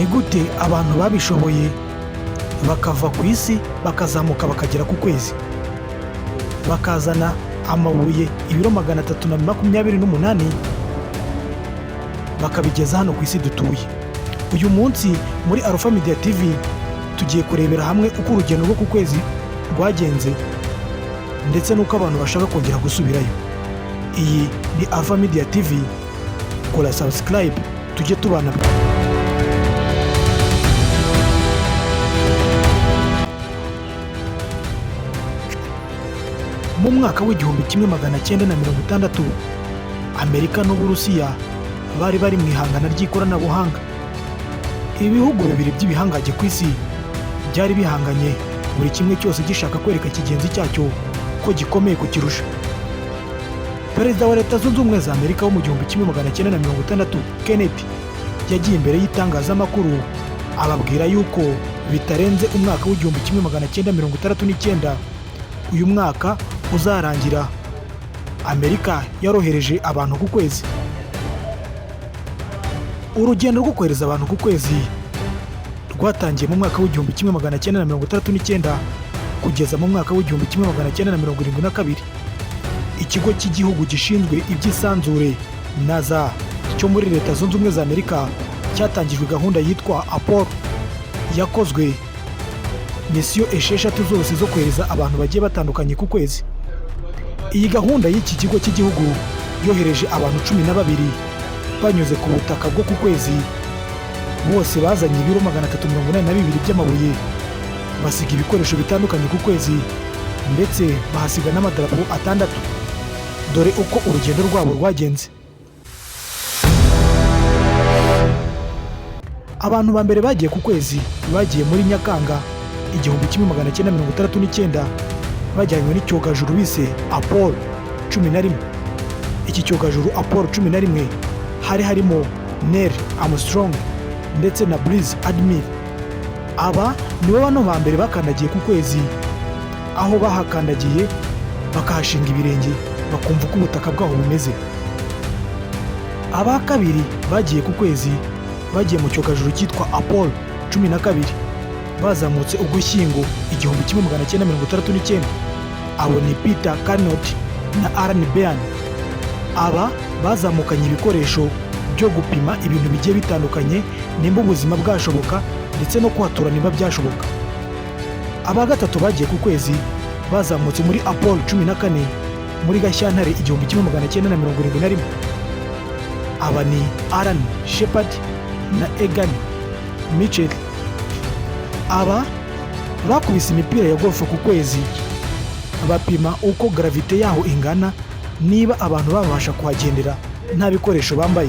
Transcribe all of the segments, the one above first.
ni gute abantu babishoboye bakava ku isi bakazamuka bakagera ku kwezi, bakazana amabuye ibiro 328 bakabigeza hano ku isi dutuye. Uyu munsi muri Alpha Media TV tugiye kurebera hamwe uko urugendo rwo ku kwezi rwagenze ndetse n'uko abantu bashaka kongera gusubirayo. Iyi ni Alpha Media TV, kora subscribe tujye tubana. Mu mwaka w'1960 Amerika n'Uburusiya bari mu ihangana ry'ikoranabuhanga. Ibihugu bibiri by'ibihangaje ku isi byari bihanganye, buri kimwe cyose gishaka kwereka kigenzi cyacyo ko gikomeye kukirusha. Perezida wa Leta Zunze Ubumwe za Amerika wo mu 1960 Kennedy yagiye imbere y'itangazamakuru ababwira yuko bitarenze umwaka w'1969 uyu mwaka uzarangira Amerika yarohereje abantu ku kwezi. Urugendo rwo kohereza abantu ku kwezi rwatangiye mu mwaka w'1939 kugeza mu mwaka w'1972. Ikigo cy'igihugu gishinzwe iby'isanzure NASA cyo muri Leta Zunze Ubumwe za Amerika cyatangijwe gahunda yitwa Apollo. Yakozwe misiyo 6 zose zo kohereza abantu bagiye batandukanye ku kwezi. Iyi gahunda y'iki kigo cy'igihugu yohereje abantu 12 banyuze ku butaka bwo ku kwezi. Bose bazanye ibiro 382 by'amabuye, basiga ibikoresho bitandukanye ku kwezi ndetse bahasiga n'amadarapo 6. Dore uko urugendo rwabo rwagenze. Abantu ba mbere bagiye ku kwezi bagiye muri Nyakanga 1969 bajyanywe n'icyogajuru bise Apollo 11. Iki cyogajuru Apollo 11 hari harimo Neil Armstrong ndetse na Buzz Aldrin. Aba nibo bano ba mbere bakandagiye ku kwezi, aho bahakandagiye bakahashinga ibirenge bakumva uko ubutaka bwaho bumeze. Aba kabiri bagiye ku kwezi bagiye mu cyogajuru cyitwa Apollo 12, bazamutse Ugushyingo 1969. Abo ni Peter Carnot na Alan Bean. Aba bazamukanye ibikoresho byo gupima ibintu bigiye bitandukanye nimba ubuzima bwashoboka ndetse no kuhatura nimba byashoboka. Aba gatatu bagiye ku kwezi bazamutse muri Apollo 14 muri Gashyantare 1971. Aba ni Alan Shepard na Egan Mitchell. Aba bakubise imipira ya golf ku kwezi bapima uko gravite yaho ingana, niba abantu babasha kuhagendera nta bikoresho bambaye.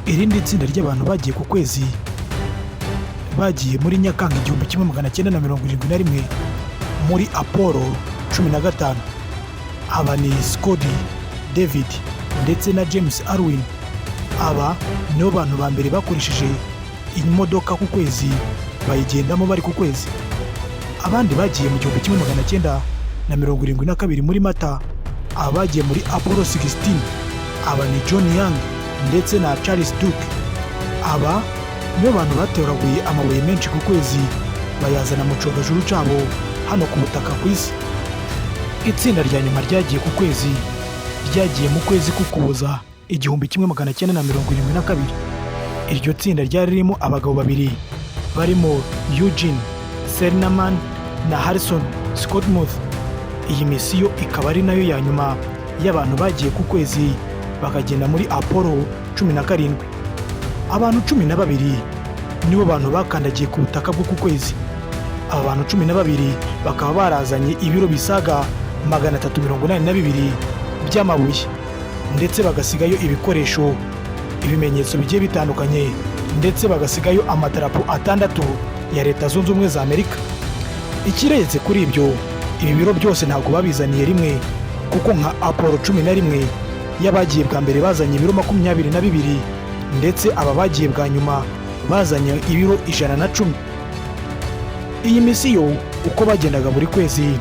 Irindi tsinda ry'abantu bagiye ku kwezi bagiye muri Nyakanga 1971 muri Apollo 15. Aba ni Scott David ndetse na James Irwin. Aba nibo bantu ba mbere bakoresheje imodoka ku kwezi bayigendamo bari ku kwezi. Abandi bagiye mu 1972 muri Mata. Aba bagiye muri Apollo 16. Aba ni John Young ndetse na Charles Duke. Aba nibo bantu bateraguye amabuye menshi ku kwezi bayazana mu cyogajuru cyabo hano ku butaka ku isi. Itsinda rya nyuma ryagiye ku kwezi ryagiye mu kwezi k'Ukuboza 1972. Iryo tsinda ryari ririmo abagabo babiri barimo Eugene Cernan na Harrison Scott Muth. Iyi misiyo ikaba ari nayo ya nyuma y'abantu bagiye ku kwezi bakagenda muri Apollo 17. Abantu 12 nibo bantu bakandagiye ku butaka bwo ku kwezi. Aba bantu 12 bakaba barazanye ibiro bisaga 382 by'amabuye ndetse bagasigayo ibikoresho, ibimenyetso bigiye bitandukanye ndetse bagasigayo amadarapo 6 ya Leta Zunze Ubumwe za Amerika. Ikiretse kuri ibyo, ibi biro byose ntabwo babizaniye rimwe, kuko nka Apollo 11 y'abagiye bwa mbere bazanye ibiro 22 ndetse aba bagiye bwa nyuma bazanye ibiro 110. Iyi misiyo uko bagendaga buri kwezi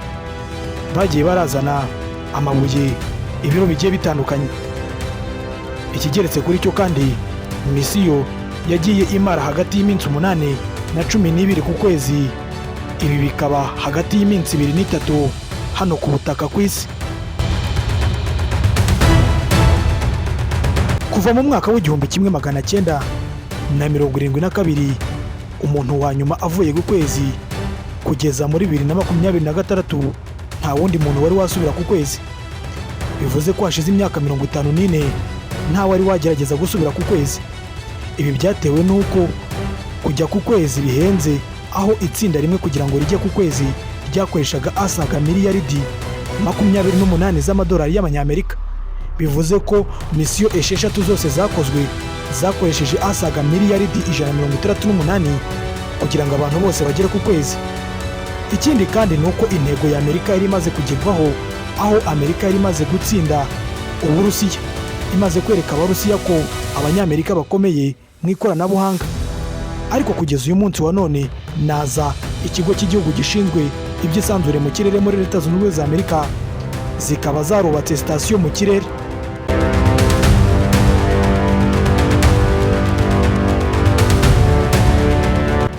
bagiye barazana amabuye ibiro bigiye bitandukanye. Ikigeretse kuri cyo kandi misiyo yagiye imara hagati y'iminsi 8 na 12 ku kwezi. Ibi bikaba hagati y'iminsi 2 n'3 hano ku butaka ku isi. Kuva mu mwaka w'1972 umuntu wa nyuma avuye ku kwezi kugeza muri 2026 nta wundi muntu wari wasubira ku kwezi. Bivuze ko hashize imyaka 54 nta wari wagerageza gusubira ku kwezi. Ibi byatewe n'uko kujya ku kwezi bihenze, aho itsinda rimwe kugira ngo rijye ku kwezi ryakoreshaga asaga miliyaridi 28 z'amadolari y'abanyamerika. Bivuze ko misiyo 6 zose zakozwe zakoresheje asaga miliyaridi 168 kugira ngo abantu bose bagere ku kwezi. Ikindi kandi nuko intego ya Amerika yari imaze kugerwaho, aho Amerika yari imaze gutsinda Uburusiya, imaze kwereka Abarusiya ko Abanyamerika bakomeye mu ikoranabuhanga. Ariko kugeza uyu munsi wa none, NASA, ikigo cy'igihugu gishinzwe iby'isanzure mu kirere muri Leta Zunze Ubumwe za Amerika, zikaba zarubatse sitasiyo mu kirere.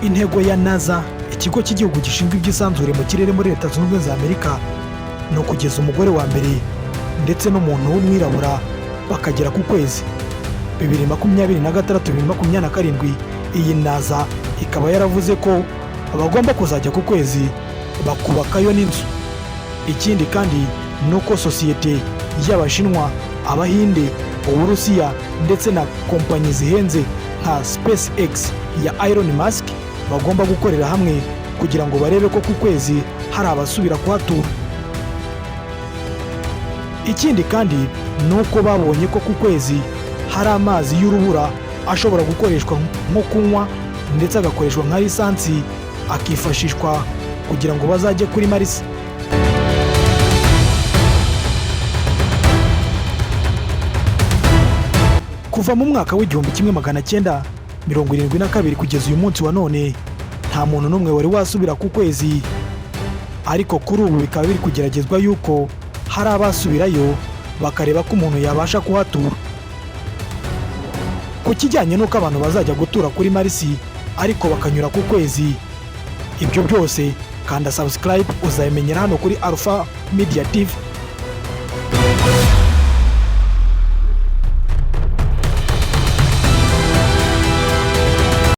Intego ya NASA, ikigo cy'igihugu gishinzwe iby'isanzure mu kirere muri Leta Zunze Ubumwe za Amerika, ni ukugeza umugore wa mbere ndetse n'umuntu w'umwirabura bakagera ku kwezi. 2026-2027 iyi NASA ikaba yaravuze ko bagomba kuzajya ku kwezi bakubakayo n'inzu. Ikindi kandi nuko sosiyete y'Abashinwa, Abahinde, Uburusiya ndetse na kompanyi zihenze nka SpaceX ya Elon Musk bagomba gukorera hamwe kugira ngo barebe ko ku kwezi hari abasubira kuhatura. Ikindi kandi nuko babonye ko ku kwezi hari amazi y'urubura ashobora gukoreshwa nko kunywa ndetse agakoreshwa nka lisansi, akifashishwa kugira ngo bazajye kuri Mars. Kuva mu mwaka w'1972 kugeza uyu munsi wa none, nta muntu n'umwe wari wasubira ku kwezi. Ariko kuri ubu bikaba biri kugeragezwa yuko hari abasubirayo bakareba ko umuntu yabasha kuhatura. Ku kijyanye n'uko abantu bazajya gutura kuri Mars ariko bakanyura ku kwezi, ibyo byose kanda subscribe uzayimenyera hano kuri Alpha Media TV.